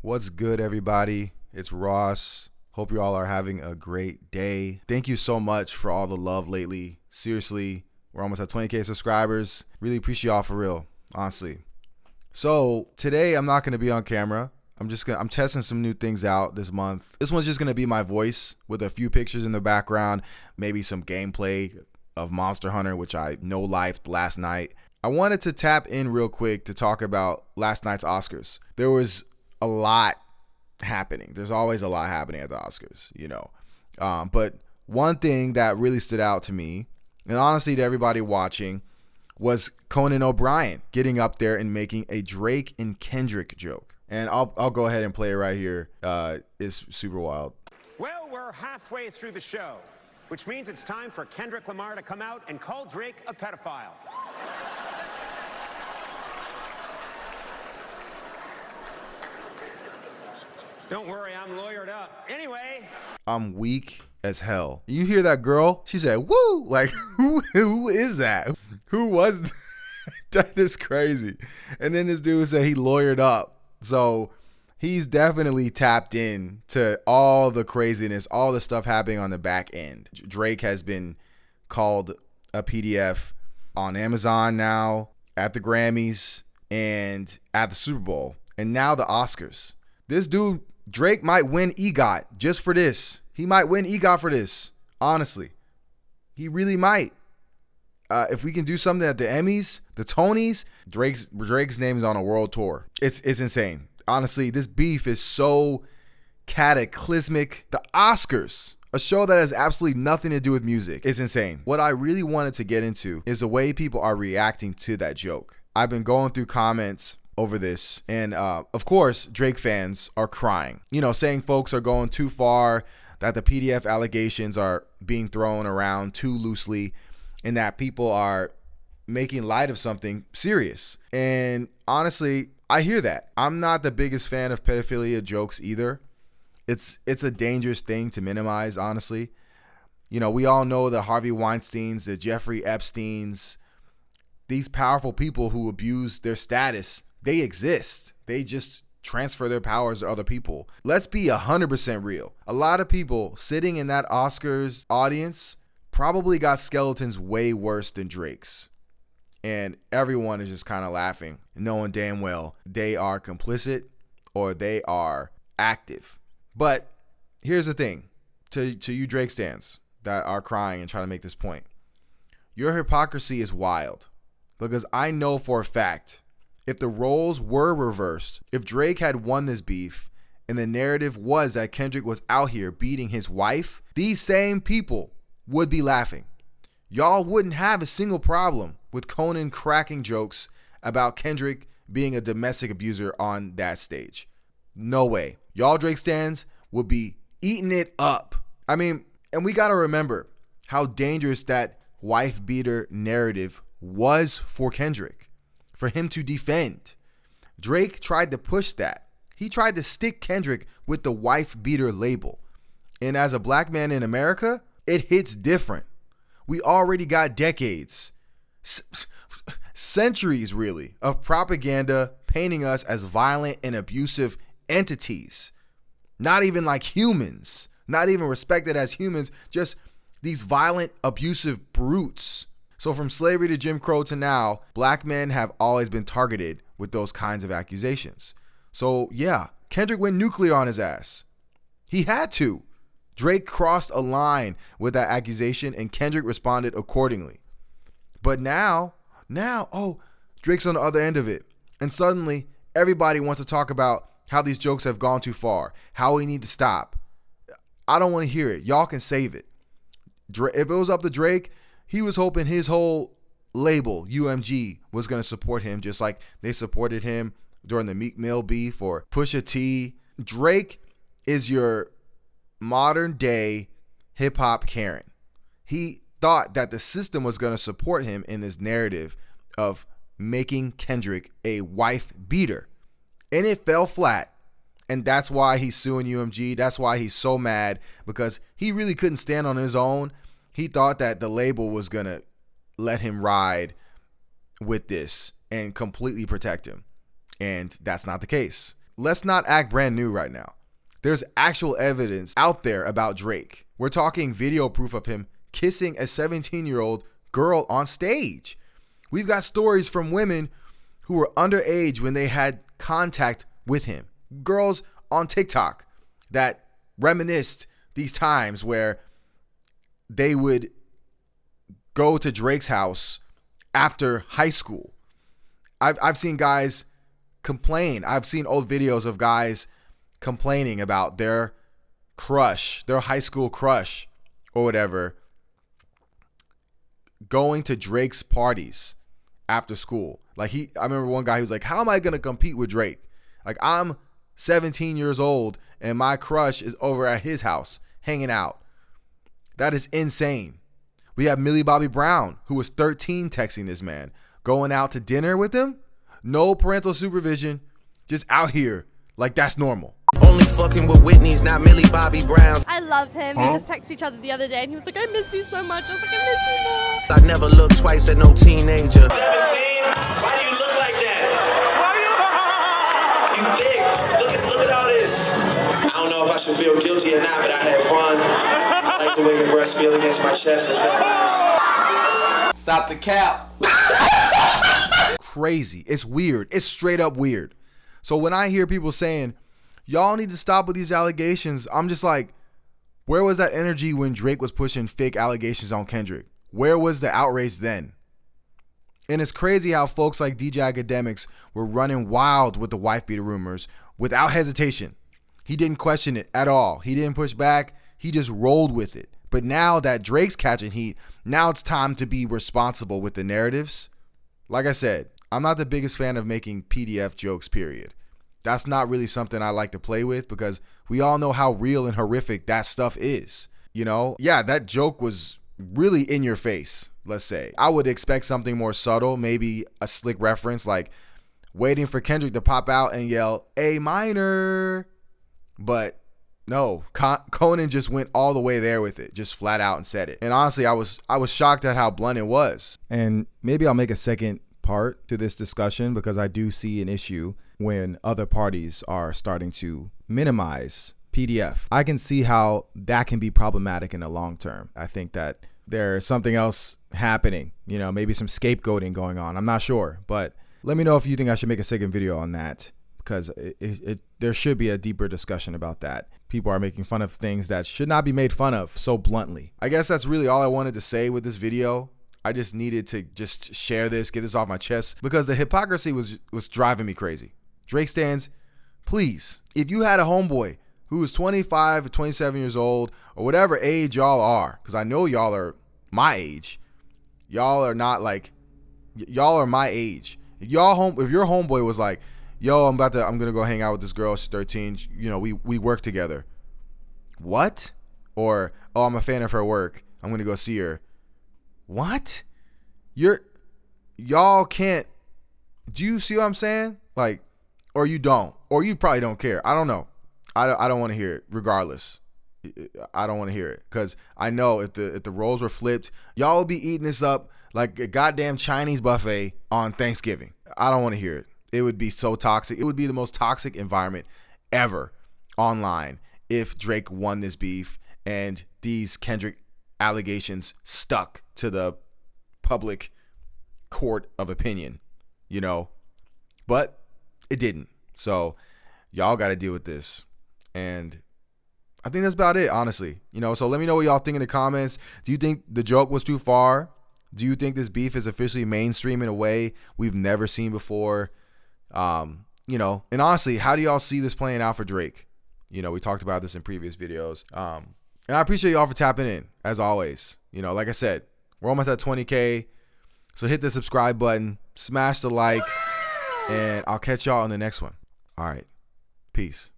What's good, everybody? It's Ross. Hope you all are having a great day. Thank you so much for all the love lately. Seriously, we're almost at 20K subscribers. Really appreciate y'all for real, honestly. So today I'm not going to be on camera. I'm testing some new things out this month. This one's just going to be my voice with a few pictures in the background, maybe some gameplay of Monster Hunter, which I no-lifed last night. I wanted to tap in real quick to talk about last night's Oscars. There was a lot happening. There's always a lot happening at the Oscars, you know. But one thing that really stood out to me, and honestly to everybody watching, was Conan O'Brien getting up there and making a Drake and Kendrick joke. And I'll go ahead and play it right here. It's super wild. Well, we're halfway through the show, which means it's time for Kendrick Lamar to come out and call Drake a pedophile. Don't worry, I'm lawyered up. Anyway. I'm weak as hell. You hear that girl? She said, woo! Like, who is that? Who was that? That is crazy. And then this dude said he lawyered up. So he's definitely tapped in to all the craziness, all the stuff happening on the back end. Drake has been called a PDF on Amazon now, at the Grammys, and at the Super Bowl, and now the Oscars. This dude, Drake, might win EGOT just for this. He might win EGOT for this, honestly. He really might. If we can do something at the Emmys, the Tonys, Drake's name is on a world tour. It's insane. Honestly, this beef is so cataclysmic. The Oscars, a show that has absolutely nothing to do with music, is insane. What I really wanted to get into is the way people are reacting to that joke. I've been going through comments over this, and of course, Drake fans are crying. You know, saying folks are going too far, that the PDF allegations are being thrown around too loosely, and that people are making light of something serious. And honestly, I hear that. I'm not the biggest fan of pedophilia jokes either. It's a dangerous thing to minimize, honestly. You know, we all know the Harvey Weinsteins, the Jeffrey Epsteins, these powerful people who abuse their status, they exist. They just transfer their powers to other people. Let's be 100% real. A lot of people sitting in that Oscars audience probably got skeletons way worse than Drake's. And everyone is just kind of laughing, knowing damn well they are complicit or they are active. But here's the thing, to you Drake stans that are crying and trying to make this point. Your hypocrisy is wild, because I know for a fact, if the roles were reversed, if Drake had won this beef and the narrative was that Kendrick was out here beating his wife, these same people would be laughing. Y'all wouldn't have a single problem with Conan cracking jokes about Kendrick being a domestic abuser on that stage. No way. Y'all Drake stans would be eating it up. I mean, and we got to remember how dangerous that wife beater narrative was for Kendrick, for him to defend. Drake tried to push that. He tried to stick Kendrick with the wife beater label. And as a black man in America, it hits different. We already got decades, centuries really, of propaganda painting us as violent and abusive entities. Not even like humans, not even respected as humans, just these violent, abusive brutes. So from slavery to Jim Crow to now, black men have always been targeted with those kinds of accusations. So yeah, Kendrick went nuclear on his ass. He had to. Drake crossed a line with that accusation and Kendrick responded accordingly. But now, Drake's on the other end of it. And suddenly, everybody wants to talk about how these jokes have gone too far, how we need to stop. I don't want to hear it. Y'all can save it. If it was up to Drake, he was hoping his whole label, UMG, was going to support him just like they supported him during the Meek Mill beef or Pusha T. Drake is your modern day hip hop Karen. He thought that the system was going to support him in this narrative of making Kendrick a wife beater. And it fell flat. And that's why he's suing UMG. That's why he's so mad, because he really couldn't stand on his own. He thought that the label was going to let him ride with this and completely protect him. And that's not the case. let's not act brand new right now. There's actual evidence out there about Drake. We're talking video proof of him kissing a 17-year-old girl on stage. We've got stories from women who were underage when they had contact with him. Girls on TikTok that reminisced these times where they would go to Drake's house after high school. I've seen guys complain. I've seen old videos of guys complaining about their crush, their high school crush or whatever, going to Drake's parties after school. Like I remember one guy who was like, how am I going to compete with Drake? Like, I'm 17 years old and my crush is over at his house hanging out. That is insane. We have Millie Bobby Brown, who was 13, texting this man, going out to dinner with him. No parental supervision, just out here like that's normal. Only fucking with Whitney's, not Millie Bobby Brown's. I love him. We just texted each other the other day and he was like, I miss you so much. I was like, I miss you more. I never looked twice at no teenager. Why do you look like that? You thick. Look at all this. I don't know if I should feel guilty or not, but I had fun. I like the way your breasts feel against my chest and stuff. Stop the cap. Crazy. It's weird. It's straight up weird. So when I hear people saying, y'all need to stop with these allegations, I'm just like, where was that energy when Drake was pushing fake allegations on Kendrick? Where was the outrage then? And it's crazy how folks like DJ Academics were running wild with the wife beater rumors without hesitation. He didn't question it at all. He didn't push back. He just rolled with it. But now that Drake's catching heat, now it's time to be responsible with the narratives. Like I said, I'm not the biggest fan of making PDF jokes, period. That's not really something I like to play with because we all know how real and horrific that stuff is. You know? Yeah, that joke was really in your face, let's say. I would expect something more subtle, maybe a slick reference like waiting for Kendrick to pop out and yell, A minor. But no, Conan just went all the way there with it, just flat out and said it. And honestly, I was shocked at how blunt it was. And maybe I'll make a second part to this discussion because I do see an issue when other parties are starting to minimize PDF. I can see how that can be problematic in the long term. I think that there's something else happening, you know, maybe some scapegoating going on. I'm not sure, but let me know if you think I should make a second video on that because there should be a deeper discussion about that. People are making fun of things that should not be made fun of so bluntly. I guess that's really all I wanted to say with this video. I just needed to just share this, get this off my chest because the hypocrisy was driving me crazy. Drake stands, please, if you had a homeboy who is 25 or 27 years old or whatever age y'all are, because I know y'all are my age. Y'all are not like, y'all are my age. If your homeboy was like, yo, I'm gonna go hang out with this girl, she's 13, you know, we work together. What? Or, oh, I'm a fan of her work, I'm gonna go see her. What? Y'all can't, do you see what I'm saying? Like, or you don't, or you probably don't care. I don't know. I don't want to hear it regardless. I don't want to hear it because I know if the roles were flipped, y'all will be eating this up like a goddamn Chinese buffet on Thanksgiving. I don't want to hear it. It would be so toxic. It would be the most toxic environment ever online if Drake won this beef and these Kendrick allegations stuck to the public court of opinion, you know, but it didn't. So y'all got to deal with this. And I think that's about it, honestly. You know, so let me know what y'all think in the comments. Do you think the joke was too far? Do you think this beef is officially mainstream in a way we've never seen before? You know, and honestly, how do y'all see this playing out for Drake? You know, we talked about this in previous videos. And I appreciate y'all for tapping in, as always. You know, like I said, we're almost at 20K. So hit the subscribe button, smash the like, and I'll catch y'all in the next one. All right. Peace.